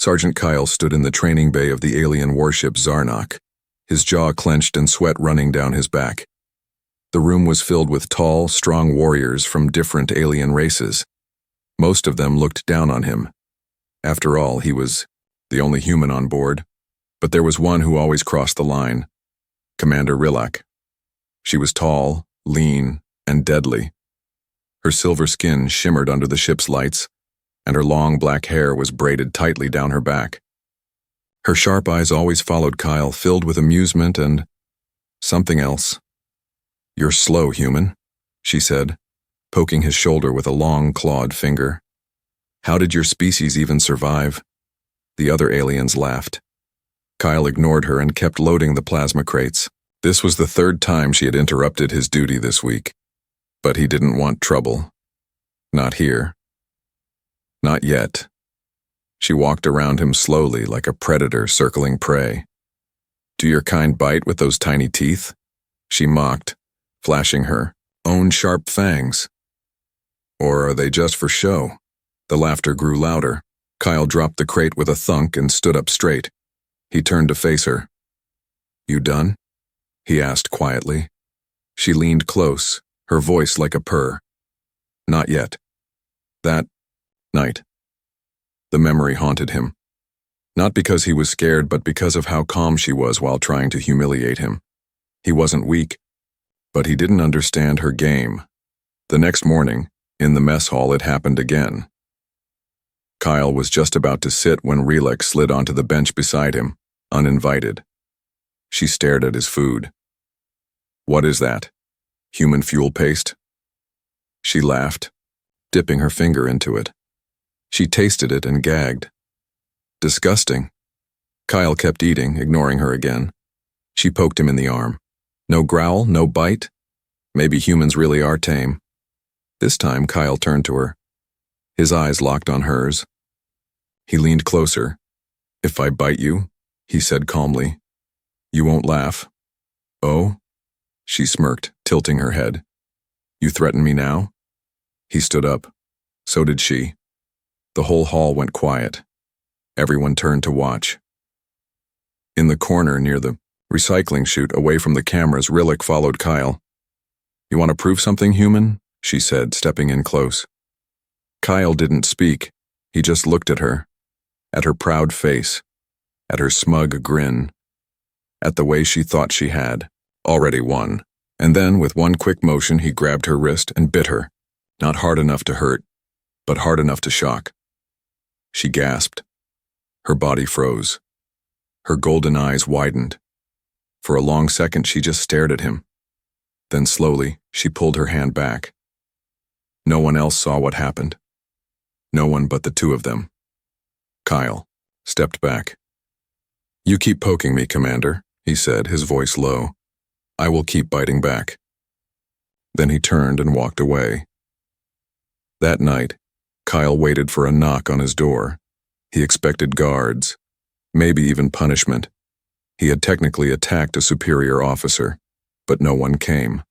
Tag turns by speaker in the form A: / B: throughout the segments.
A: Sergeant Kyle stood in the training bay of the alien warship Zarnak, his jaw clenched and sweat running down his back. The room was filled with tall, strong warriors from different alien races. Most of them looked down on him. After all, he was the only human on board. But there was one who always crossed the line, Commander Rilak. She was tall, lean, and deadly. Her silver skin shimmered under the ship's lights, and her long black hair was braided tightly down her back. Her sharp eyes always followed Kyle, filled with amusement and something else. "You're slow, human," she said, poking his shoulder with a long, clawed finger. "How did your species even survive?" The other aliens laughed. Kyle ignored her and kept loading the plasma crates. This was the third time she had interrupted his duty this week. But he didn't want trouble. Not here. Not yet. She walked around him slowly like a predator circling prey. "Do your kind bite with those tiny teeth?" she mocked, flashing her own sharp fangs. "Or are they just for show?" The laughter grew louder. Kyle dropped the crate with a thunk and stood up straight. He turned to face her. "You done?" he asked quietly. She leaned close, her voice like a purr. "Not yet." That night. The memory haunted him. Not because he was scared, but because of how calm she was while trying to humiliate him. He wasn't weak, but he didn't understand her game. The next morning, in the mess hall, it happened again. Kyle was just about to sit when Relek slid onto the bench beside him, uninvited. She stared at his food. "What is that? Human fuel paste?" She laughed, dipping her finger into it. She tasted it and gagged. Disgusting. Kyle kept eating, ignoring her again. She poked him in the arm. No growl, no bite. Maybe humans really are tame. This time, Kyle turned to her. His eyes locked on hers. He leaned closer. "If I bite you," he said calmly, "you won't laugh." "Oh?" She smirked, tilting her head. "You threaten me now?" He stood up. So did she. The whole hall went quiet. Everyone turned to watch. In the corner near the recycling chute, away from the cameras, Rilek followed Kyle. "You want to prove something, human?" she said, stepping in close. Kyle didn't speak. He just looked at her proud face, at her smug grin, at the way she thought she had already won. And then, with one quick motion, he grabbed her wrist and bit her, not hard enough to hurt, but hard enough to shock. She gasped. Her body froze. Her golden eyes widened. For a long second, she just stared at him. Then slowly, she pulled her hand back. No one else saw what happened. No one but the two of them. Kyle stepped back. "You keep poking me, Commander," he said, his voice low. "I will keep biting back." Then he turned and walked away. That night, Kyle waited for a knock on his door. He expected guards, maybe even punishment. He had technically attacked a superior officer, but no one came.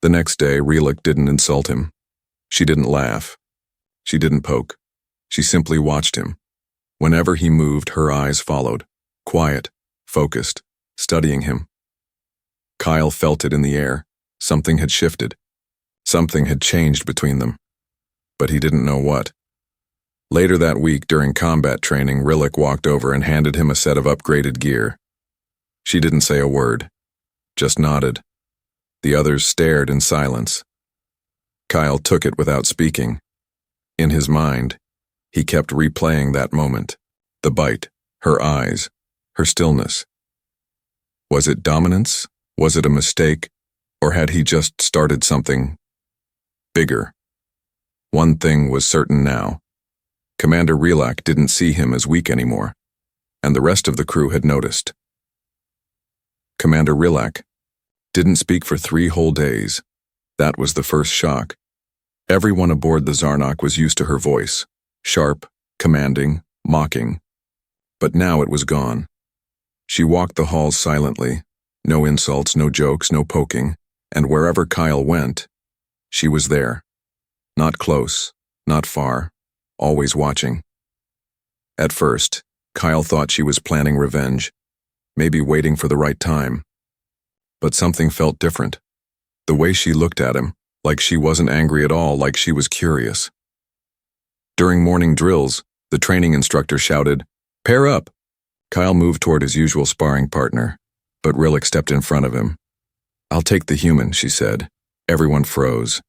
A: The next day, Relek didn't insult him. She didn't laugh. She didn't poke. She simply watched him. Whenever he moved, her eyes followed, quiet, focused, studying him. Kyle felt it in the air. Something had shifted. Something had changed between them. But he didn't know what. Later that week, during combat training, Rilek walked over and handed him a set of upgraded gear. She didn't say a word, just nodded. The others stared in silence. Kyle took it without speaking. In his mind, he kept replaying that moment. The bite, her eyes, her stillness. Was it dominance? Was it a mistake? Or had he just started something bigger? One thing was certain now. Commander Relak didn't see him as weak anymore, and the rest of the crew had noticed. Commander Relak didn't speak for 3 whole days. That was the first shock. Everyone aboard the Zarnak was used to her voice, sharp, commanding, mocking. But now it was gone. She walked the halls silently, no insults, no jokes, no poking, and wherever Kyle went, she was there. Not close, not far, always watching. At first, Kyle thought she was planning revenge, maybe waiting for the right time. But something felt different. The way she looked at him, like she wasn't angry at all, like she was curious. During morning drills, the training instructor shouted, "Pair up!" Kyle moved toward his usual sparring partner, but Rillick stepped in front of him. "I'll take the human," she said. Everyone froze.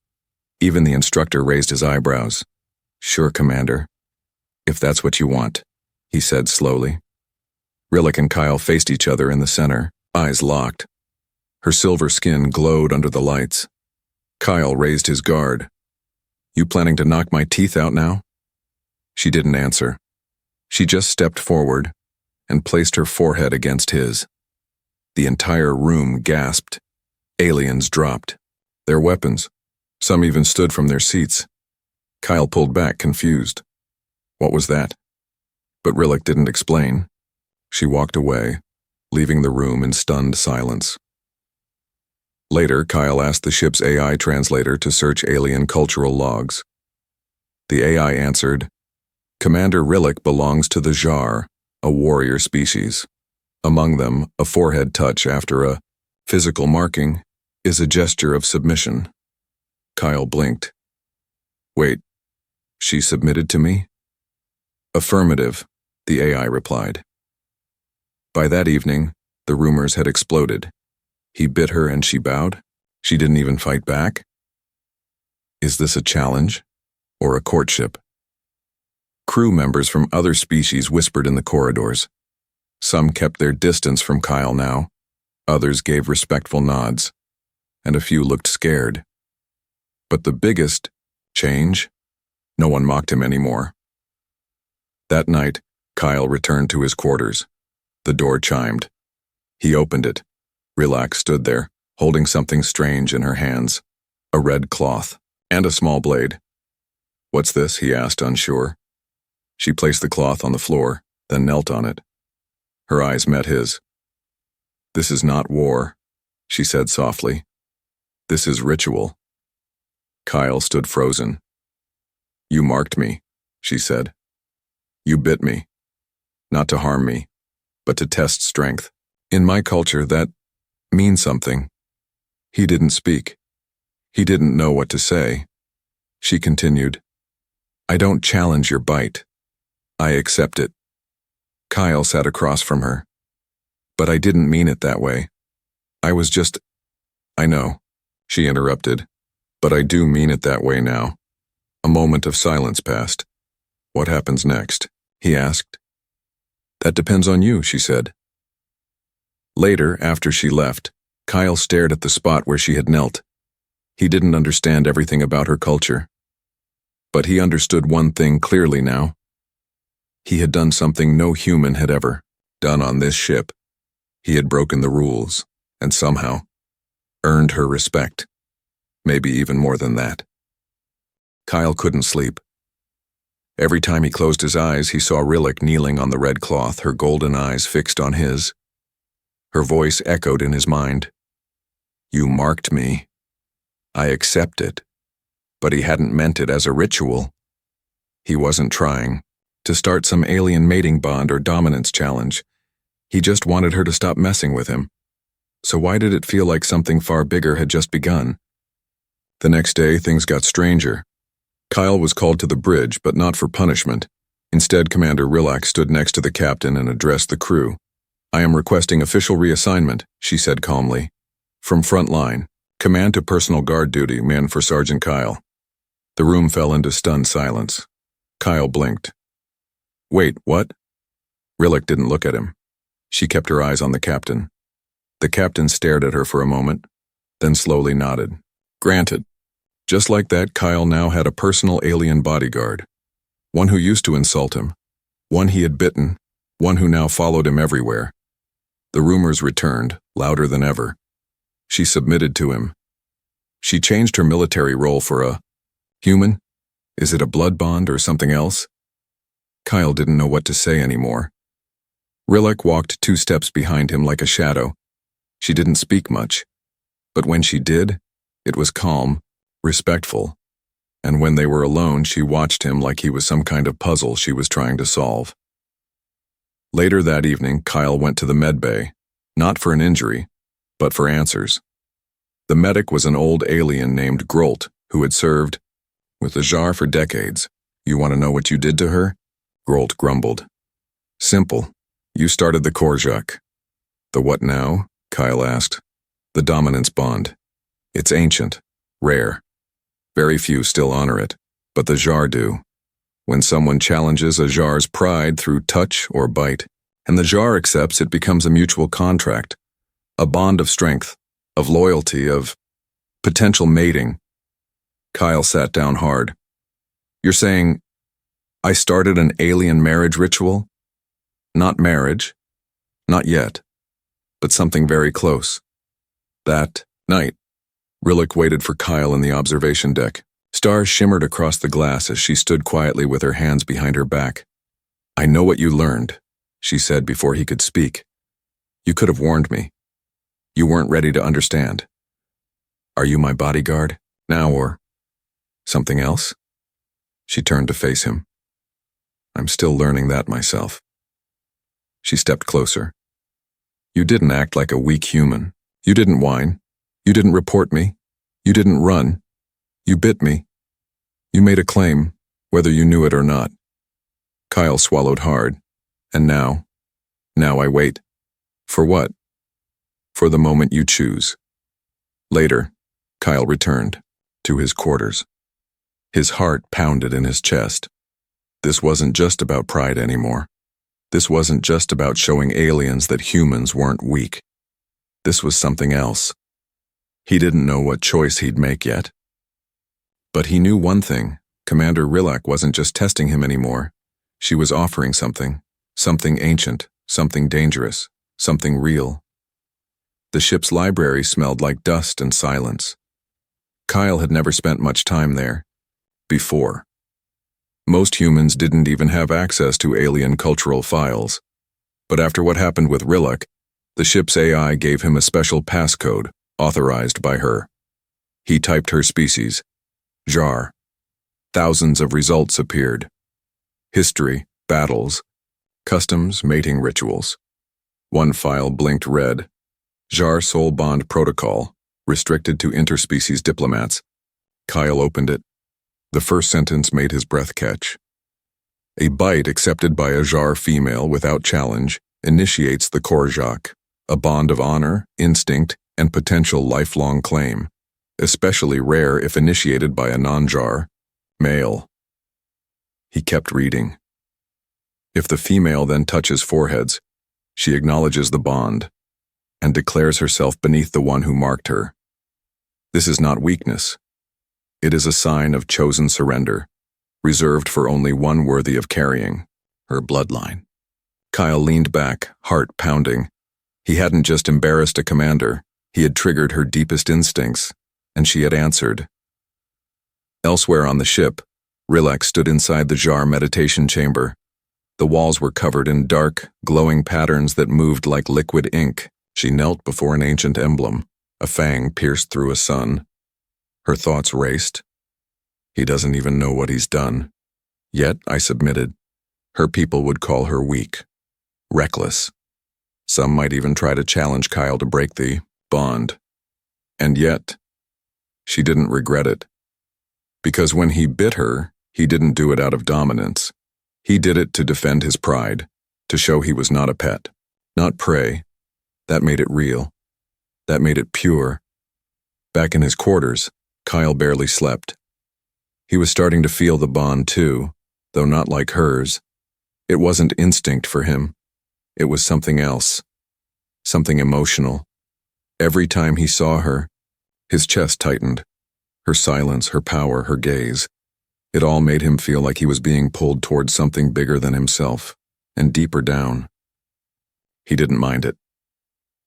A: Even the instructor raised his eyebrows. "Sure, Commander. If that's what you want," he said slowly. Rillick and Kyle faced each other in the center, eyes locked. Her silver skin glowed under the lights. Kyle raised his guard. "You planning to knock my teeth out now?" She didn't answer. She just stepped forward and placed her forehead against his. The entire room gasped. Aliens dropped. Their weapons. Some even stood from their seats. Kyle pulled back, confused. What was that? But Rillick didn't explain. She walked away, leaving the room in stunned silence. Later, Kyle asked the ship's AI translator to search alien cultural logs. The AI answered, "Commander Rillick belongs to the Jar, a warrior species. Among them, a forehead touch after a physical marking is a gesture of submission." Kyle blinked. "Wait, she submitted to me?" "Affirmative," the AI replied. By that evening, the rumors had exploded. He bit her and she bowed? She didn't even fight back? Is this a challenge or a courtship? Crew members from other species whispered in the corridors. Some kept their distance from Kyle now, others gave respectful nods, and a few looked scared. But the biggest change? No one mocked him anymore. That night, Kyle returned to his quarters. The door chimed. He opened it. Rillick stood there, holding something strange in her hands, a red cloth and a small blade. "What's this?" he asked, unsure. She placed the cloth on the floor, then knelt on it. Her eyes met his. "This is not war," she said softly. "This is ritual." Kyle stood frozen. "You marked me," she said. "You bit me. Not to harm me, but to test strength. In my culture, that means something." He didn't speak. He didn't know what to say. She continued, "I don't challenge your bite. I accept it." Kyle sat across from her. "But I didn't mean it that way. I was just—" "I know," she interrupted, "but I do mean it that way now." A moment of silence passed. "What happens next?" he asked. "That depends on you," she said. Later, after she left, Kyle stared at the spot where she had knelt. He didn't understand everything about her culture. But he understood one thing clearly now. He had done something no human had ever done on this ship. He had broken the rules, and somehow earned her respect. Maybe even more than that. Kyle couldn't sleep. Every time he closed his eyes, he saw Rillick kneeling on the red cloth, her golden eyes fixed on his. Her voice echoed in his mind. "You marked me. I accept it." But he hadn't meant it as a ritual. He wasn't trying to start some alien mating bond or dominance challenge. He just wanted her to stop messing with him. So why did it feel like something far bigger had just begun? The next day, things got stranger. Kyle was called to the bridge, but not for punishment. Instead, Commander Rillick stood next to the captain and addressed the crew. "I am requesting official reassignment," she said calmly. "From front line, command to personal guard duty, man for Sergeant Kyle." The room fell into stunned silence. Kyle blinked. "Wait, what?" Rillick didn't look at him. She kept her eyes on the captain. The captain stared at her for a moment, then slowly nodded. Granted. Just like that, Kyle now had a personal alien bodyguard. One who used to insult him. One he had bitten. One who now followed him everywhere. The rumors returned, louder than ever. She submitted to him. She changed her military role for a human? Is it a blood bond or something else? Kyle didn't know what to say anymore. Rillick walked 2 steps behind him like a shadow. She didn't speak much, but when she did, it was calm, respectful, and when they were alone, she watched him like he was some kind of puzzle she was trying to solve. Later that evening, Kyle went to the med bay, not for an injury, but for answers. The medic was an old alien named Grolt, who had served with the Jar for decades. You want to know what you did to her? Grolt grumbled. Simple. You started the Korjak. The what now? Kyle asked. The dominance bond. It's ancient, rare. Very few still honor it, but the Jar do. When someone challenges a Jar's pride through touch or bite, and the Jar accepts, it becomes a mutual contract, a bond of strength, of loyalty, of potential mating. Kyle sat down hard. You're saying I started an alien marriage ritual? Not marriage, not yet, but something very close. That night, Rillick waited for Kyle in the observation deck. Stars shimmered across the glass as she stood quietly with her hands behind her back. I know what you learned, she said before he could speak. You could have warned me. You weren't ready to understand. Are you my bodyguard now or something else? She turned to face him. I'm still learning that myself. She stepped closer. You didn't act like a weak human. You didn't whine. You didn't report me. You didn't run. You bit me. You made a claim, whether you knew it or not. Kyle swallowed hard. And now I wait. For what? For the moment you choose. Later, Kyle returned to his quarters. His heart pounded in his chest. This wasn't just about pride anymore. This wasn't just about showing aliens that humans weren't weak. This was something else. He didn't know what choice he'd make yet. But he knew one thing. Commander Rillick wasn't just testing him anymore. She was offering something ancient, something dangerous, something real. The ship's library smelled like dust and silence. Kyle had never spent much time there. Before. Most humans didn't even have access to alien cultural files. But after what happened with Rillick, the ship's AI gave him a special passcode, authorized by her. He typed her species, Jar. Thousands of results appeared. History, battles, customs, mating rituals. One file blinked red. Jar Soul Bond Protocol, restricted to interspecies diplomats. Kyle opened it. The first sentence made his breath catch. A bite accepted by a Jar female without challenge initiates the Korjak, a bond of honor, instinct, and potential lifelong claim, especially rare if initiated by a non-Jar male. He kept reading. If the female then touches foreheads, she acknowledges the bond and declares herself beneath the one who marked her. This is not weakness. It is a sign of chosen surrender, reserved for only one worthy of carrying, her bloodline. Kyle leaned back, heart pounding. He hadn't just embarrassed a commander, he had triggered her deepest instincts, and she had answered. Elsewhere on the ship, Rillick stood inside the Jar meditation chamber. The walls were covered in dark, glowing patterns that moved like liquid ink. She knelt before an ancient emblem, a fang pierced through a sun. Her thoughts raced. He doesn't even know what he's done. Yet, I submitted, her people would call her weak, reckless. Some might even try to challenge Kyle to break the bond. And yet, she didn't regret it. Because when he bit her, he didn't do it out of dominance. He did it to defend his pride, to show he was not a pet, not prey. That made it real. That made it pure. Back in his quarters, Kyle barely slept. He was starting to feel the bond too, though not like hers. It wasn't instinct for him. It was something else. Something emotional. Every time he saw her, his chest tightened. Her silence, her power, her gaze. It all made him feel like he was being pulled towards something bigger than himself, and deeper down. He didn't mind it.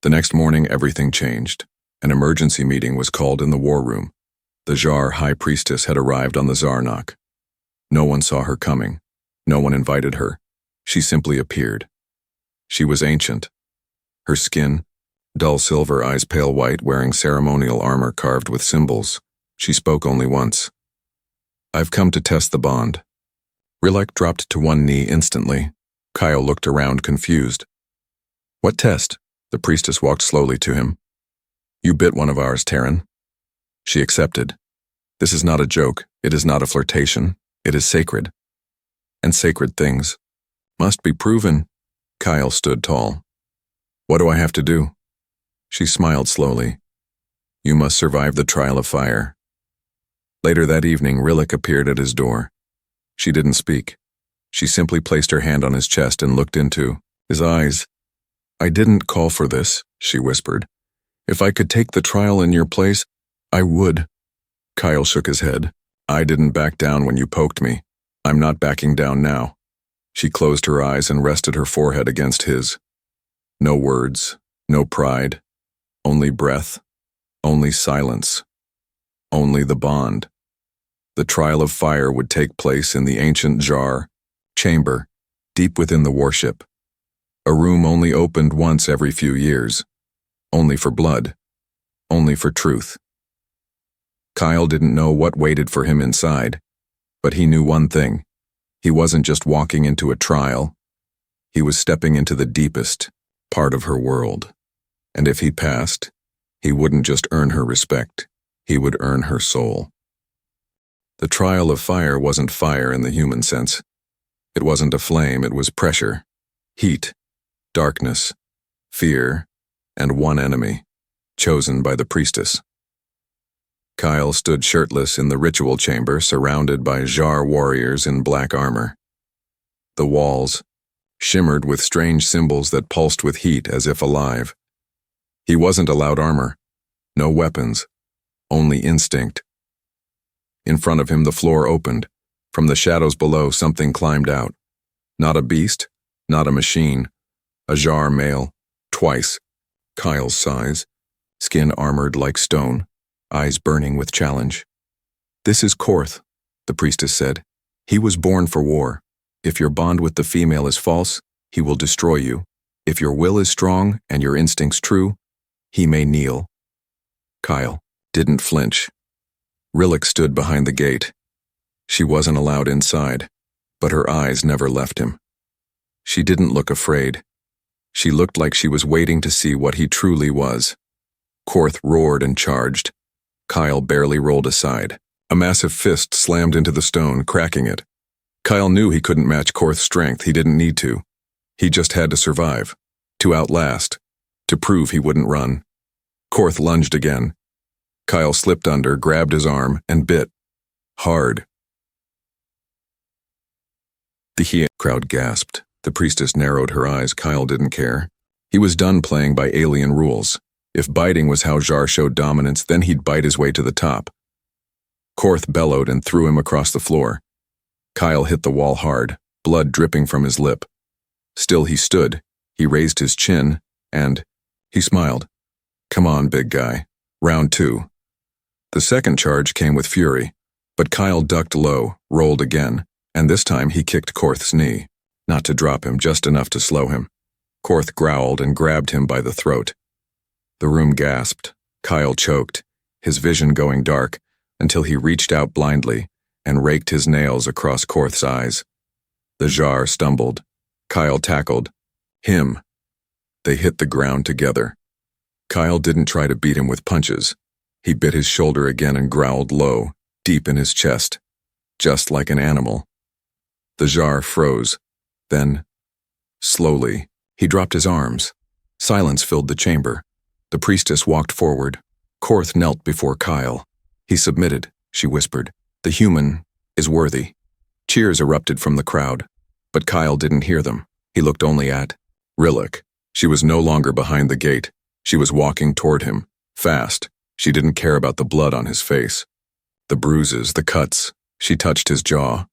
A: The next morning, everything changed. An emergency meeting was called in the war room. The Jar High Priestess had arrived on the Zarnak. No one saw her coming. No one invited her. She simply appeared. She was ancient. Her skin, dull silver, eyes pale white, wearing ceremonial armor carved with symbols. She spoke only once. I've come to test the bond. Rillick dropped to one knee instantly. Kyle looked around confused. What test? The priestess walked slowly to him. You bit one of ours, Terran. She accepted. This is not a joke. It is not a flirtation. It is sacred. And sacred things must be proven. Kyle stood tall. What do I have to do? She smiled slowly. You must survive the trial of fire. Later that evening, Rillick appeared at his door. She didn't speak. She simply placed her hand on his chest and looked into his eyes. I didn't call for this, she whispered. If I could take the trial in your place, I would. Kyle shook his head. I didn't back down when you poked me. I'm not backing down now. She closed her eyes and rested her forehead against his. No words, no pride, only breath, only silence, only the bond. The trial of fire would take place in the ancient chamber, deep within the warship. A room only opened once every few years. Only for blood. Only for truth. Kyle didn't know what waited for him inside, but he knew one thing. He wasn't just walking into a trial. He was stepping into the deepest part of her world. And if he passed, he wouldn't just earn her respect, he would earn her soul. The trial of fire wasn't fire in the human sense. It wasn't a flame, it was pressure, heat, darkness, fear, and one enemy, chosen by the priestess. Kyle stood shirtless in the ritual chamber, surrounded by Jar warriors in black armor. The walls shimmered with strange symbols that pulsed with heat as if alive. He wasn't allowed armor, no weapons, only instinct. In front of him the floor opened. From the shadows below something climbed out. Not a beast, not a machine. A Jar male, twice Kyle's size, skin armored like stone, eyes burning with challenge. This is Korth, the priestess said. He was born for war. If your bond with the female is false, he will destroy you. If your will is strong and your instincts true, he may kneel. Kyle didn't flinch. Rillick stood behind the gate. She wasn't allowed inside, but her eyes never left him. She didn't look afraid. She looked like she was waiting to see what he truly was. Korth roared and charged. Kyle barely rolled aside. A massive fist slammed into the stone, cracking it. Kyle knew he couldn't match Korth's strength. He didn't need to. He just had to survive, to outlast, to prove he wouldn't run. Korth lunged again. Kyle slipped under, grabbed his arm, and bit. Hard. The crowd gasped. The priestess narrowed her eyes. Kyle didn't care. He was done playing by alien rules. If biting was how Jar showed dominance, then he'd bite his way to the top. Korth bellowed and threw him across the floor. Kyle hit the wall hard, blood dripping from his lip. Still he stood. He raised his chin, and he smiled. Come on, big guy. Round 2. The second charge came with fury, but Kyle ducked low, rolled again, and this time he kicked Korth's knee. Not to drop him, just enough to slow him. Korth growled and grabbed him by the throat. The room gasped. Kyle choked, his vision going dark, until he reached out blindly and raked his nails across Korth's eyes. The Jar stumbled. Kyle tackled. Him. They hit the ground together. Kyle didn't try to beat him with punches. He bit his shoulder again and growled low, deep in his chest, just like an animal. The Jar froze. Then, slowly, he dropped his arms. Silence filled the chamber. The priestess walked forward. Korth knelt before Kyle. He submitted, she whispered. The human is worthy. Cheers erupted from the crowd, but Kyle didn't hear them. He looked only at Rillick. She was no longer behind the gate. She was walking toward him, fast. She didn't care about the blood on his face. The bruises, the cuts. She touched his jaw.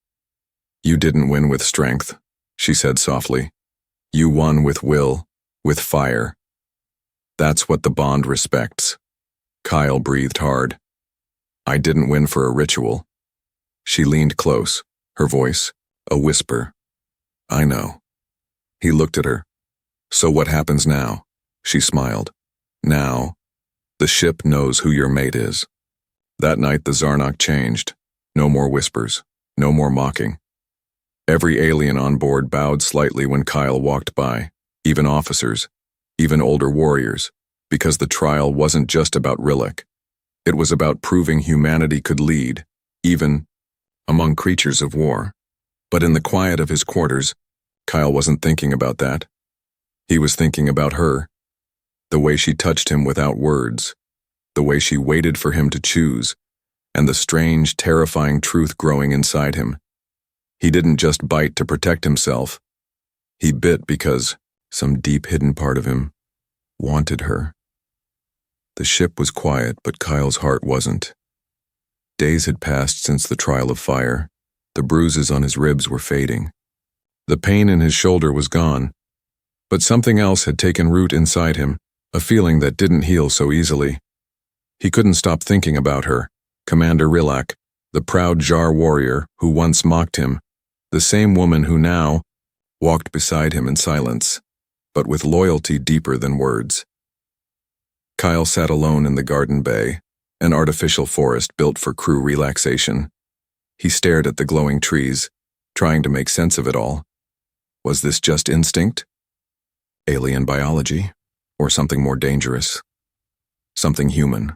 A: You didn't win with strength, she said softly. You won with will, with fire. That's what the bond respects. Kyle breathed hard. I didn't win for a ritual. She leaned close, her voice a whisper. I know. He looked at her. So what happens now? She smiled. Now, the ship knows who your mate is. That night the Zarnok changed. No more whispers, no more mocking. Every alien on board bowed slightly when Kyle walked by, even officers, even older warriors, because the trial wasn't just about Rillick. It was about proving humanity could lead, even among creatures of war. But in the quiet of his quarters, Kyle wasn't thinking about that. He was thinking about her, the way she touched him without words, the way she waited for him to choose, and the strange, terrifying truth growing inside him. He didn't just bite to protect himself. He bit because some deep hidden part of him wanted her. The ship was quiet, but Kyle's heart wasn't. Days had passed since the trial of fire. The bruises on his ribs were fading. The pain in his shoulder was gone, but something else had taken root inside him, a feeling that didn't heal so easily. He couldn't stop thinking about her, Commander Rillick, the proud Jar warrior who once mocked him, the same woman who now walked beside him in silence, but with loyalty deeper than words. Kyle sat alone in the garden bay, an artificial forest built for crew relaxation. He stared at the glowing trees, trying to make sense of it all. Was this just instinct? Alien biology? Or something more dangerous? Something human?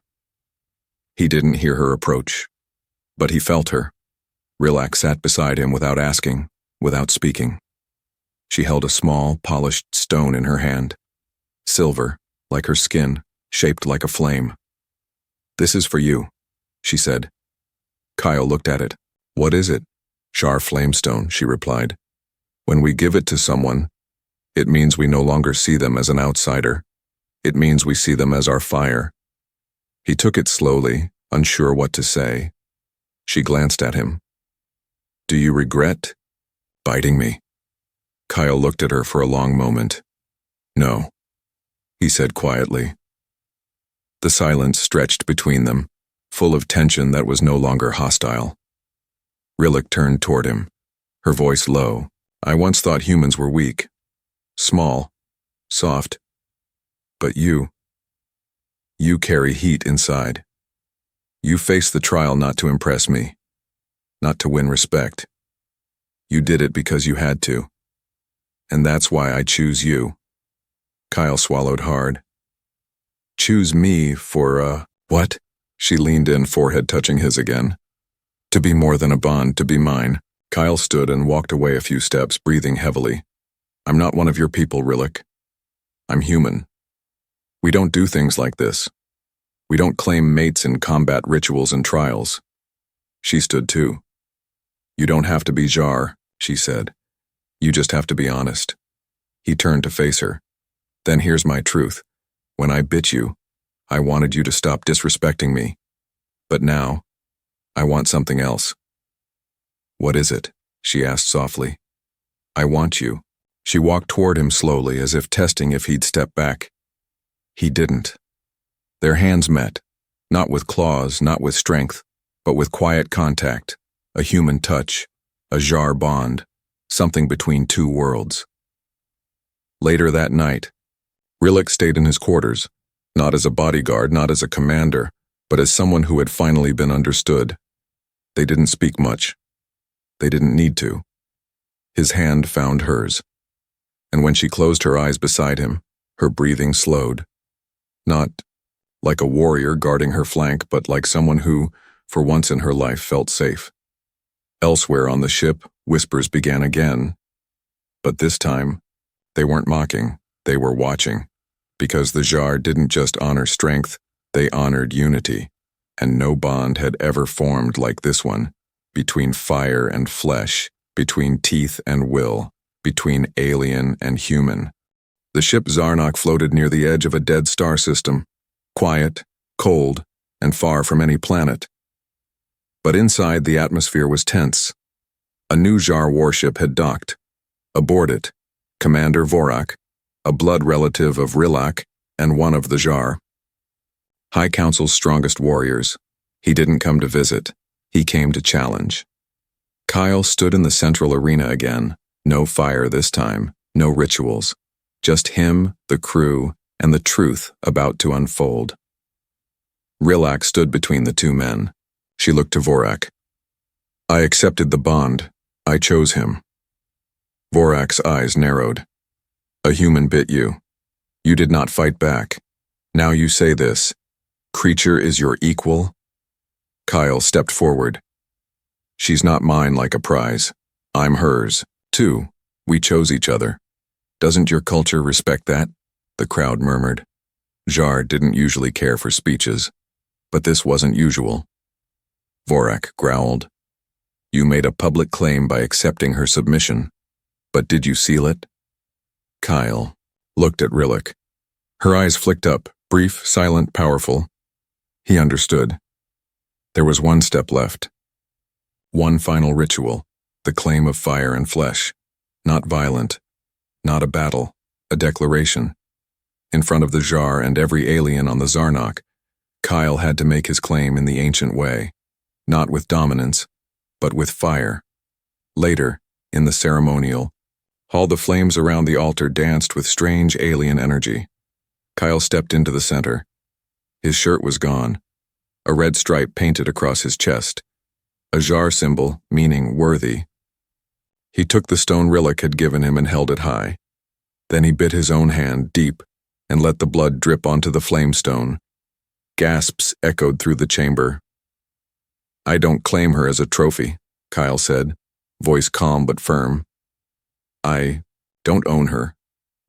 A: He didn't hear her approach, but he felt her. Rillick sat beside him without asking, without speaking. She held a small, polished stone in her hand. Silver, like her skin, shaped like a flame. "This is for you," she said. Kyle looked at it. "What is it?" "Char flamestone," she replied. "When we give it to someone, it means we no longer see them as an outsider. It means we see them as our fire." He took it slowly, unsure what to say. She glanced at him. "Do you regret biting me?" Kyle looked at her for a long moment. "No," he said quietly. The silence stretched between them, full of tension that was no longer hostile. Rillick turned toward him, her voice low. "I once thought humans were weak, small, soft. But you carry heat inside. You faced the trial not to impress me, not to win respect. You did it because you had to. And that's why I choose you." Kyle swallowed hard. "Choose me for, what?" She leaned in, forehead touching his again. "To be more than a bond, to be mine." Kyle stood and walked away a few steps, breathing heavily. "I'm not one of your people, Rillick. I'm human. We don't do things like this. We don't claim mates in combat rituals and trials." She stood too. "You don't have to be Jar," she said. "You just have to be honest." He turned to face her. "Then here's my truth. When I bit you, I wanted you to stop disrespecting me. But now, I want something else." "What is it?" she asked softly. "I want you." She walked toward him slowly, as if testing if he'd step back. He didn't. Their hands met, not with claws, not with strength, but with quiet contact, a human touch, a Jar bond, something between two worlds. Later that night, Rillick stayed in his quarters, not as a bodyguard, not as a commander, but as someone who had finally been understood. They didn't speak much. They didn't need to. His hand found hers. And when she closed her eyes beside him, her breathing slowed. Not like a warrior guarding her flank, but like someone who, for once in her life, felt safe. Elsewhere on the ship, whispers began again. But this time, they weren't mocking, they were watching. Because the Jar didn't just honor strength, they honored unity. And no bond had ever formed like this one, between fire and flesh, between teeth and will, between alien and human. The ship Zarnok floated near the edge of a dead star system, quiet, cold, and far from any planet. But inside, the atmosphere was tense. A new Jar warship had docked. Aboard it, Commander Vorak, a blood relative of Rillick and one of the Jar. High Council's strongest warriors. He didn't come to visit. He came to challenge. Kyle stood in the central arena again. No fire this time, no rituals. Just him, the crew, and the truth about to unfold. Rillick stood between the two men. She looked to Vorak. "I accepted the bond. I chose him. Vorak's eyes narrowed. A human bit you. You did not fight back. Now you say this. Creature is your equal? Kyle stepped forward. She's not mine like a prize. I'm hers, too. We chose each other. Doesn't your culture respect that? The crowd murmured. Jar didn't usually care for speeches, but this wasn't usual. Vorak growled. You made a public claim by accepting her submission, but did you seal it? Kyle looked at Rillick. Her eyes flicked up, brief, silent, powerful. He understood. There was one step left. One final ritual, the claim of fire and flesh. Not violent, not a battle, a declaration. In front of the Jar and every alien on the Zarnok, Kyle had to make his claim in the ancient way, not with dominance, but with fire. Later, in the ceremonial, all the flames around the altar danced with strange alien energy. Kyle stepped into the center. His shirt was gone, a red stripe painted across his chest, a Jar symbol meaning worthy. He took the stone Rillick had given him and held it high. Then he bit his own hand deep and let the blood drip onto the flamestone. Gasps echoed through the chamber. I don't claim her as a trophy, Kyle said, voice calm but firm. I don't own her.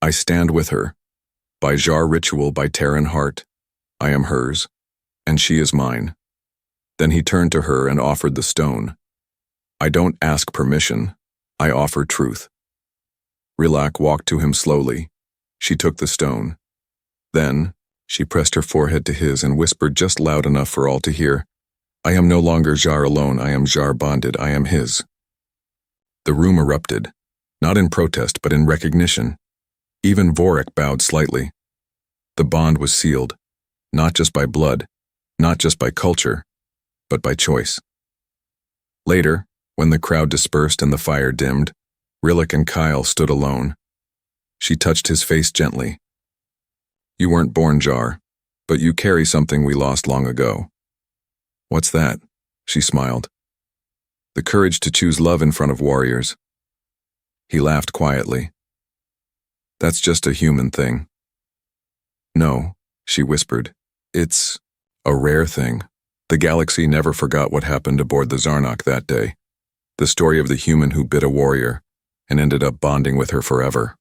A: I stand with her. By Jar ritual, by Terran heart, I am hers, and she is mine. Then he turned to her and offered the stone. I don't ask permission. I offer truth. Rilak walked to him slowly. She took the stone. Then, she pressed her forehead to his and whispered just loud enough for all to hear, I am no longer Jar alone, I am Jar bonded, I am his. The room erupted, not in protest but in recognition. Even Vorak bowed slightly. The bond was sealed, not just by blood, not just by culture, but by choice. Later, when the crowd dispersed and the fire dimmed, Rillick and Kyle stood alone. She touched his face gently. You weren't born Jar, but you carry something we lost long ago. What's that? She smiled. The courage to choose love in front of warriors. He laughed quietly. That's just a human thing. No, she whispered. It's a rare thing. The galaxy never forgot what happened aboard the Zarnok that day. The story of the human who bit a warrior and ended up bonding with her forever.